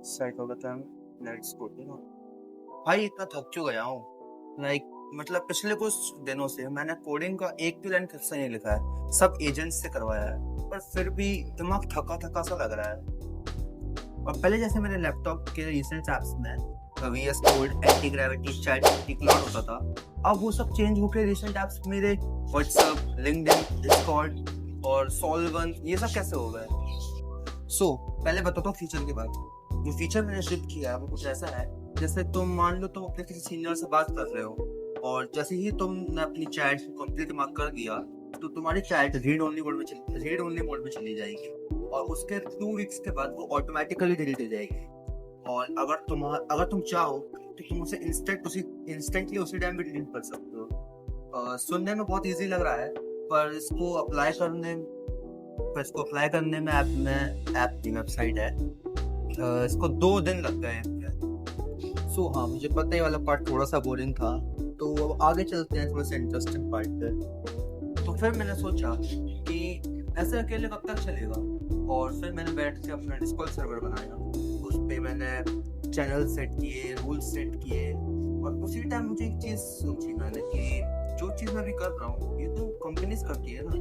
साइकोगतम let's go भाई इतना थक क्यों गया हूँ। मतलब पिछले कुछ दिनों से मैंने कोडिंग का एक भी लाइन खुद से नहीं लिखा है, सब एजेंट से करवाया है, पर फिर भी दिमाग थका थका सा लग रहा है। और पहले जैसे मेरे लैपटॉप के रिसेंट ऐप्स में VS code, anti gravity, ChatGPT, cloud होता था, अब वो सब चेंज होकर रिसेंट ऐप्स मेरे व्हाट्सएप, लिंक्डइन, डिस्कॉर्ड और सॉल्वन ये सब कैसे हो गए। पहले बताता हूँ फीचर के बारे। जो फीचर मैंने शिफ्ट किया है वो कुछ ऐसा है, जैसे तुम मान लो तुम अपने किसी सीनियर से बात कर रहे हो और जैसे ही तुमने अपनी चैट कंप्लीट मार्क कर दिया तो तुम्हारी चैट रीड ओनली मोड में चली जाएगी और उसके 2 वीक्स के बाद वो ऑटोमेटिकली डिलीट हो जाएगी। और अगर तुम चाहो तो तुम उसे इंस्टेंटली उसी टाइम भी डिलीट कर सकते हो। सुनने में बहुत इजी लग रहा है, पर इसको अप्लाई करने में ऐप की वेबसाइट है, इसको 2 दिन लग गए हैं। हाँ, मुझे पता है वाला पार्ट थोड़ा सा बोरिंग था, तो अब आगे चलते हैं थोड़ा सा इंटरेस्टिंग पार्ट पे। तो फिर मैंने सोचा कि ऐसे अकेले कब तक चलेगा, और फिर मैंने बैठ के अपना डिस्कॉर्ड सर्वर बनाया। उस पे मैंने चैनल सेट किए, रूल्स सेट किए, और उसी टाइम मुझे एक चीज़ सोची मैंने कि जो चीज़ मैं अभी कर रहा हूँ ये तो कंपनीज करती है ना,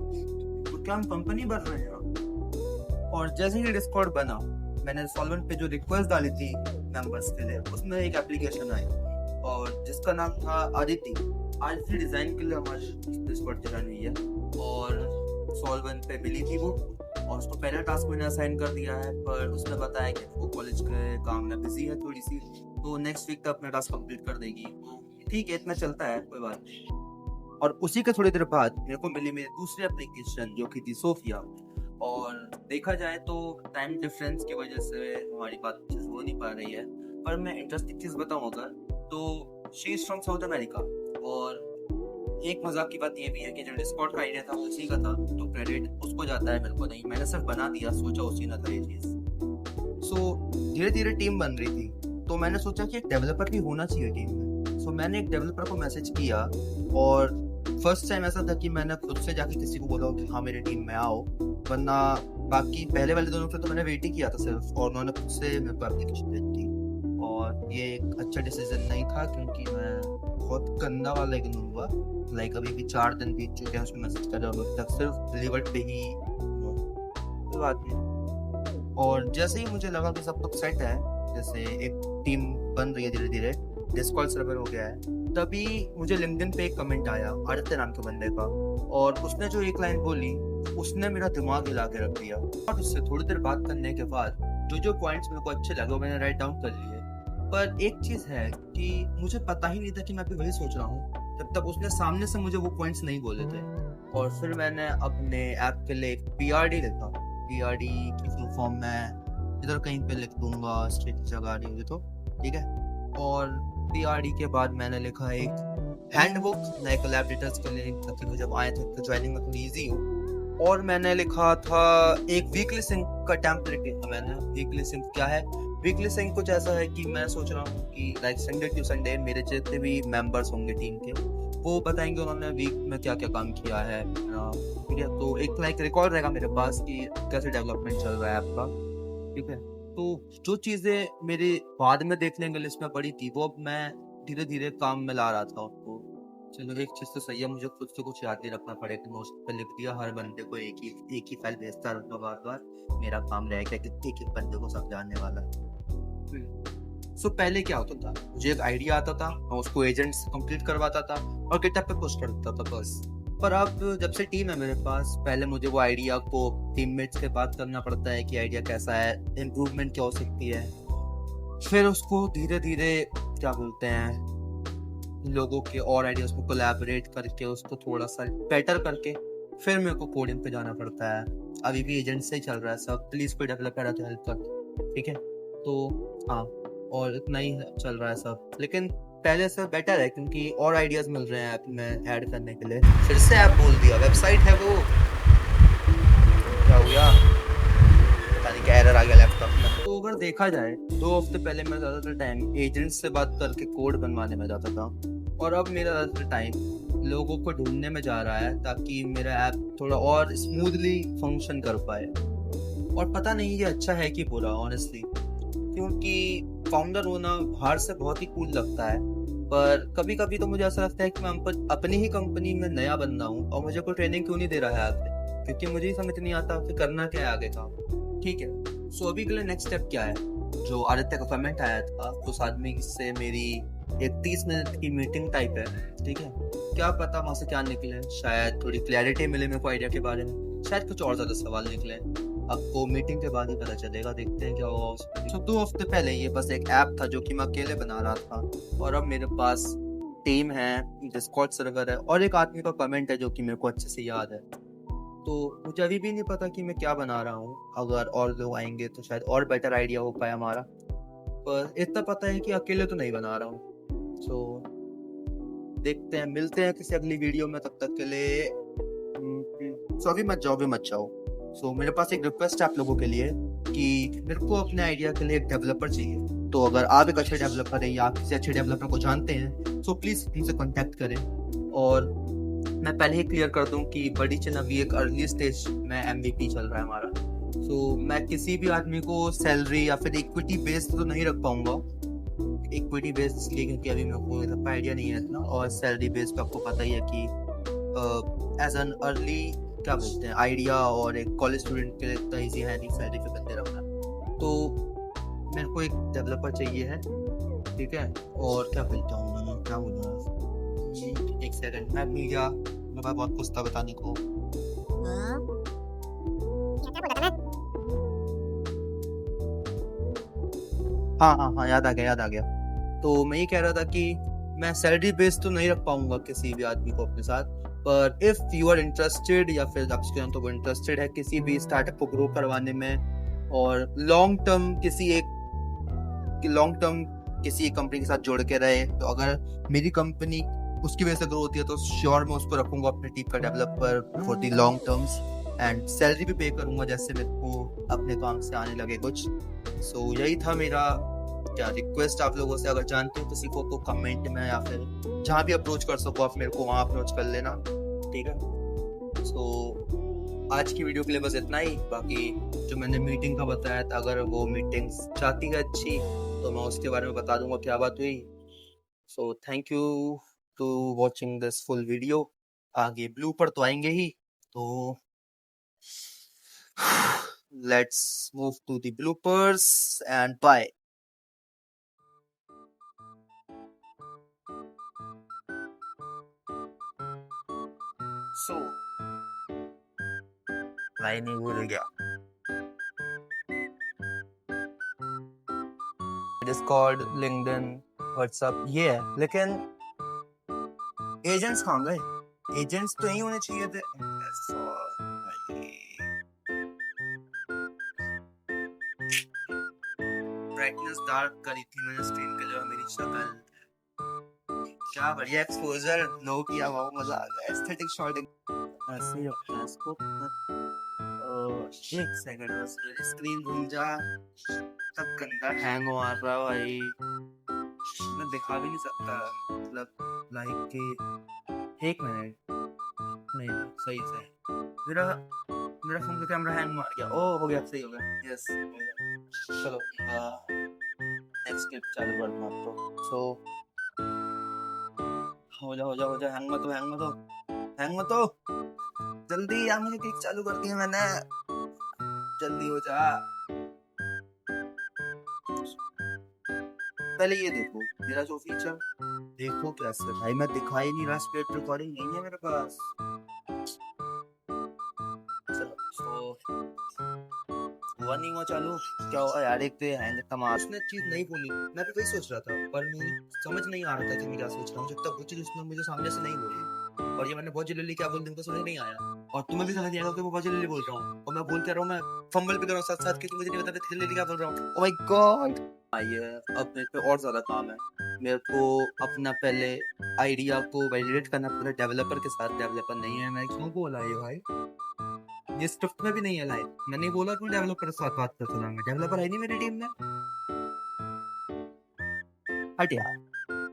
तो क्या हम कंपनी बन रहे हैं। और जैसे ही डिस्कॉर्ड बना, मैंने सॉल्वेंट पे जो रिक्वेस्ट डाली थी मेंबर्स के लिए, उसमें एक एप्लीकेशन आई और जिसका नाम था आदिति डिजाइन के लिए हमारी डिस्कॉर्ड चला रही है, और सॉल्वेंट पे मिली थी वो, और उसको पहला टास्क मैंने असाइन कर दिया है, पर उसने बताया कि वो कॉलेज के काम में बिजी है थोड़ी सी, तो नेक्स्ट वीक तक अपना टास्क कंप्लीट कर देगी। ठीक है, इतना चलता है, कोई बात नहीं। और उसी के थोड़ी देर बाद मेरे को मिली मेरी दूसरी एप्लीकेशन जो कि थी सोफिया, और देखा जाए तो टाइम डिफरेंस की वजह से हमारी बात अच्छे से हो नहीं पा रही है, पर मैं इंटरेस्टिंग चीज़ बताऊँ अगर, तो she is from south America. और एक मजाक की बात ये भी है कि जो डिस्कॉर्ड का आइडिया था उसी का था, तो क्रेडिट उसको जाता है, मेरे को नहीं। मैंने सिर्फ बना दिया, सोचा उसी ने था ये चीज़। धीरे धीरे टीम बन रही थी, तो मैंने सोचा कि एक डेवलपर भी होना चाहिए टीम में। मैंने एक डेवलपर को मैसेज किया, और फर्स्ट टाइम ऐसा था कि मैंने खुद से जाके किसी को बोला कि हाँ मेरी टीम में आओ, वरना बाकी पहले वाले दोनों पे तो मैंने वेट ही किया था सिर्फ, और उन्होंने खुद से मेरे को एप्लीकेशन भेज दी। और ये एक अच्छा डिसीजन नहीं था, क्योंकि मैं बहुत गंदा वाला एक हुआ, अभी भी 4 दिन बीत चुके हैं उसमें मैसेज कर रहा हूँ, तक सिर्फ डिलीवर्ड पे ही बात नहीं। और जैसे ही मुझे लगा कि सब कुछ सेट है, जैसे एक टीम बन रही है धीरे धीरे, डिस्कॉर्ड सर्वर हो गया है, तभी मुझे लिंक्डइन पे एक कमेंट आया आदित्य नाम के बंदे का, और उसने जो एक लाइन बोली उसने मेरा दिमाग हिला के रख दिया। और उससे थोड़ी देर बात करने के बाद जो पॉइंट्स मेरे को अच्छे लगे मैंने राइट डाउन कर लिए। पर एक चीज है कि मुझे पता ही नहीं था कि मैं अभी वही सोच रहा हूँ, जब तक उसने सामने से मुझे वो पॉइंट्स नहीं बोले थे। और फिर मैंने अपने ऐप के लिए एक PRD लिखा। PRD की फुल फॉर्म मैं इधर कहीं पे लिख दूंगा, स्ट्रेट जगह नहीं होगी तो ठीक है। और PRD के बाद मैंने लिखा एक हैंडबुक नए कोलैबोरेटर्स के लिए, ताकि जब आए तो ज्वाइनिंग में थोड़ी ईजी हो। और मैंने लिखा था एक वीकली सिंक का टेम्पलेट लिखा मैंने। वीकली सिंक क्या है? वीकली सिंक कुछ ऐसा है कि मैं सोच रहा हूँ कि लाइक संडे टू संडे मेरे जितने भी मेंबर्स होंगे टीम के, वो बताएंगे उन्होंने वीक में क्या क्या काम किया है, ठीक है। तो एक लाइक रिकॉर्ड रहेगा मेरे पास कि कैसे डेवलपमेंट चल रहा है आपका, ठीक है। तो जो चीज़ें मेरे बाद में देखने के लिस्ट में पड़ी थी, वो अब मैं धीरे धीरे काम में ला रहा था उसको। चलो एक चीज़ तो सही है, मुझे खुद से कुछ याद नहीं रखना पड़ेगा, नोट्स पे लिख दिया, हर बंदे को एक ही फाइल भेजता रहूँगा बार बार, मेरा काम रहेगा कि एक बंदे को समझाने वाला। पहले क्या होता था, मुझे एक आइडिया आता था, मैं उसको एजेंट से कंप्लीट करवाता था और गिटहब पे पोस्ट कर देता था बस। पर अब जब से टीम है मेरे पास, पहले मुझे वो आइडिया को टीममेट्स से बात करना पड़ता है कि आइडिया कैसा है, इम्प्रूवमेंट क्या हो सकती है, फिर उसको धीरे धीरे क्या बोलते हैं, लोगों के और आइडियाज को कोलैबोरेट करके उसको थोड़ा सा बेटर करके फिर मेरे को कोडिंग पे जाना पड़ता है। अभी भी एजेंट से ही चल रहा है सब, प्लीज कोई डेवलपर है तो हेल्प कर, ठीक है। तो हाँ, और इतना ही चल रहा है सब, लेकिन पहले से बेटर है क्योंकि और आइडियाज मिल रहे हैं ऐप में ऐड करने के लिए। फिर से ऐप बोल दिया, वेबसाइट है वो, क्या हो गया पता नहीं, क्या एरर आ गया लैपटॉप में। तो अगर देखा जाए 2 हफ्ते पहले मैं ज़्यादातर टाइम एजेंट से बात करके कोड बनवाने में जाता था, और अब मेरा ज़्यादातर टाइम लोगों को ढूंढने में जा रहा है ताकि मेरा ऐप थोड़ा और स्मूथली फंक्शन कर पाए। और पता नहीं ये अच्छा है कि बुरा, ऑनेस्टली, हूँ कि फाउंडर होना बाहर से बहुत ही कूल लगता है, पर कभी कभी तो मुझे ऐसा लगता है कि मैं अपनी ही कंपनी में नया बंदा हूँ और मुझे कोई ट्रेनिंग क्यों नहीं दे रहा है आगे, क्योंकि मुझे ही समझ नहीं आता कि करना क्या है आगे का। ठीक है, सो अभी के लिए नेक्स्ट स्टेप क्या है। जो आदित्य का कमेंट आया था उस आदमी से मेरी एक 30 मिनट की मीटिंग टाइप है। ठीक है, क्या पता वहां से क्या निकले, शायद थोड़ी क्लैरिटी मिले मेरे को आइडिया के बारे में, शायद कुछ और ज्यादा सवाल निकले। आपको मीटिंग के बाद ही पता चलेगा, देखते हैं क्या होगा उसमें। तो 2 हफ्ते पहले ये बस एक ऐप था जो कि मैं अकेले बना रहा था, और अब मेरे पास टीम है, डिस्कॉर्ड सर्वर है और एक आदमी का कमेंट है जो कि मेरे को अच्छे से याद है। तो मुझे अभी भी नहीं पता कि मैं क्या बना रहा हूँ, अगर और लोग आएंगे तो शायद और बेटर आइडिया हो पाए हमारा, पर इतना पता है कि अकेले तो नहीं बना रहा हूँ। सो देखते हैं, मिलते हैं किसी अगली वीडियो में, तब तक के लिए अभी मत जाओ। सो मेरे पास एक रिक्वेस्ट है आप लोगों के लिए कि मेरे को अपने आइडिया के लिए एक डेवलपर चाहिए। तो अगर आप एक अच्छे डेवलपर हैं या आप किसी अच्छे डेवलपर को जानते हैं तो प्लीज उनसे कांटेक्ट करें। और मैं पहले ही क्लियर कर दूं कि बड़ी चन अभी एक अर्ली स्टेज में MVP चल रहा है हमारा। सो मैं किसी भी आदमी को सैलरी या फिर इक्विटी बेस्ड तो नहीं रख पाऊंगा। इक्विटी बेस्ड इसलिए क्योंकि अभी मेरे को इतना आइडिया नहीं है इतना, और सैलरी बेस्ड आपको पता ही है कि एज एन अर्ली क्या बोलते हैं आइडिया और एक कॉलेज स्टूडेंट के लिए इतना ईजी है नहीं सैलरी पे बंदे रखना। तो मेरे को एक डेवलपर चाहिए है। ठीक है, और क्या बोलता हूँ मैं, क्या बोलूँगा, एक सेकंड, मैं भूल गया, मेरे पास बहुत कुछ था बताने को। हाँ, याद आ गया। तो मैं ये कह रहा था कि मैं सैलरी बेस तो नहीं रख पाऊंगा किसी भी आदमी को अपने साथ, पर इफ यू आर इंटरेस्टेड या फिर आप तो वो इंटरेस्टेड है किसी भी स्टार्टअप को ग्रो करवाने में और लॉन्ग टर्म किसी एक कंपनी के साथ जोड़ के रहे, तो अगर मेरी कंपनी उसकी वजह से ग्रो होती है तो श्योर मैं उसको रखूंगा अपने टीम का developer for the long terms, and salary भी पे करूंगा जैसे मेरे को अपने काम से आने लगे कुछ। सो यही था मेरा क्या रिक्वेस्ट आप लोगों से। अगर जानते हो किसी को तो कमेंट में या फिर जहाँ भी अप्रोच कर सको आप मेरे को वहाँ अप्रोच कर लेना। ठीक है, सो आज की वीडियो के लिए बस इतना ही। बाकी जो मैंने मीटिंग का बताया था, अगर वो मीटिंग चाहती है अच्छी तो मैं उसके बारे में बता दूंगा क्या बात हुई। So thank you to watching this full video. आगे ब्लूपर तो आएंगे ही, तो let's move to the bloopers and bye. So line ही भूल गया, डिस्कॉर्ड, लिंक्डइन, व्हाट्सएप ये है, लेकिन एजेंट्स कहाँ गए? एजेंट्स तो यही होने चाहिए थे। ब्राइटनेस डार्क करी थी मैंने स्क्रीन के लिए, मेरी शक्ल क्या बढ़िया एक्सपोजर लो किया, बहुत मजा आ गया। एस्थेटिक शॉट ऐसे रखना इसको। एक सेकंड बस, मेरी स्क्रीन घूम जा, तब गंदा हैंग मार रहा है भाई, मैं दिखा भी नहीं सकता, मतलब लाइक कि एक मिनट, नहीं सही से मेरा मेरा फोन का कैमरा हैंग मार गया। ओ हो गया, सही हो गया, यस हो गया। चलो नेक्स्ट क्लिप चालू करना आपको। सो हो जा, हैंग मत हो, जल्दी यार, मुझे क्लिक चालू कर दी है मैंने, जल्दी हो जा। पहले ये देखो मेरा जो फीचर, देखो कैसे भाई, मैं दिखाई नहीं रहा, स्प्लिट रिकॉर्डिंग नहीं है मेरे पास। चलो हुआ नहीं हुआ चालू, क्या हुआ यार, एक तो हैंग तमाम। उसने चीज नहीं बोली, मैं भी वही सोच रहा था, पर मुझे समझ नहीं आ रहा था कि मैं क्या सोच रहा हूँ, जब तक वो चीज उसने मुझे सामने से नहीं बोली, और ये मैंने बहुत जल्दी क्या बोल दी मुझे समझ नहीं आया, और तुम्हें भी समझ नहीं आएगा कि मैं बहुत जल्दी बोल रहा हूँ, और मैं बोल क्या रहा हूँ, मैं फंबल भी कर रहा हूँ साथ साथ, क्योंकि मुझे नहीं पता जल्दी क्या बोल रहा हूँ। ओह माय गॉड, आइए अब मेरे पे और ज्यादा काम है। मेरे को अपना पहले आइडिया को वैलिडेट करना पड़ेगा डेवलपर के साथ। डेवलपर नहीं है, मैं क्यों बोला ये भाई, ये स्क्रिप्ट में भी नहीं है लाइव, मैंने बोला क्यों डेवलपर के साथ बात करता हूँ, डेवलपर है नहीं मेरी टीम में। हट यार,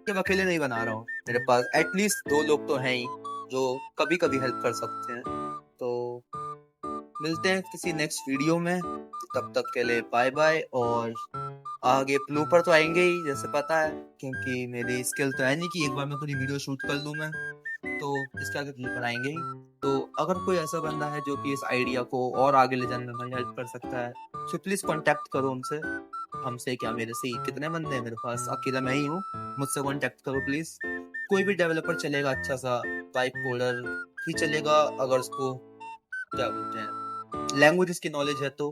जब अकेले नहीं बना रहा हूँ, मेरे पास एटलीस्ट 2 लोग तो हैं ही जो कभी कभी हेल्प कर सकते हैं। तो मिलते हैं किसी नेक्स्ट वीडियो में, तब तक के लिए बाय बाय, और आगे ब्लूपर तो आएंगे ही, जैसे पता है, क्योंकि मेरी स्किल तो है नहीं कि एक बार में पूरी वीडियो शूट कर लूँ मैं, तो इसके आगे ब्लूपर आएंगे ही। तो अगर कोई ऐसा बंदा है जो कि इस आइडिया को और आगे ले जाने में मेरी हेल्प कर सकता है, तो प्लीज़ कॉन्टैक्ट करो उनसे। हमसे क्या, मेरे से ही कितने बंदे हैं मेरे पास, अकेला मैं ही हूँ। मुझसे कॉन्टैक्ट करो प्लीज़। कोई भी डेवलपर चलेगा, अच्छा सा टाइप कोडर ही चलेगा, अगर उसको क्या बोलते हैं, लैंग्वेजेस की नॉलेज है तो।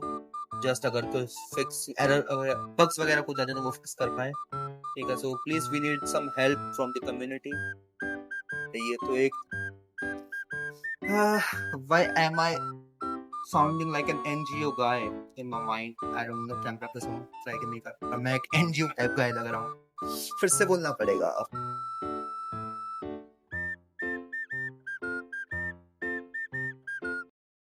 जस्ट अगर कोई फिक्स एरर बग्स वगैरह को जाने वो फिक्स कर पाए, ठीक है। So please we need some help from the community. ये तो एक why am I sounding like an NGO guy in my mind, I don't know, camera पे साउंड ट्राई करने का मैं एक एनजीओ टाइप गाय लग रहा हूँ। फिर से बोलना पड़ेगा।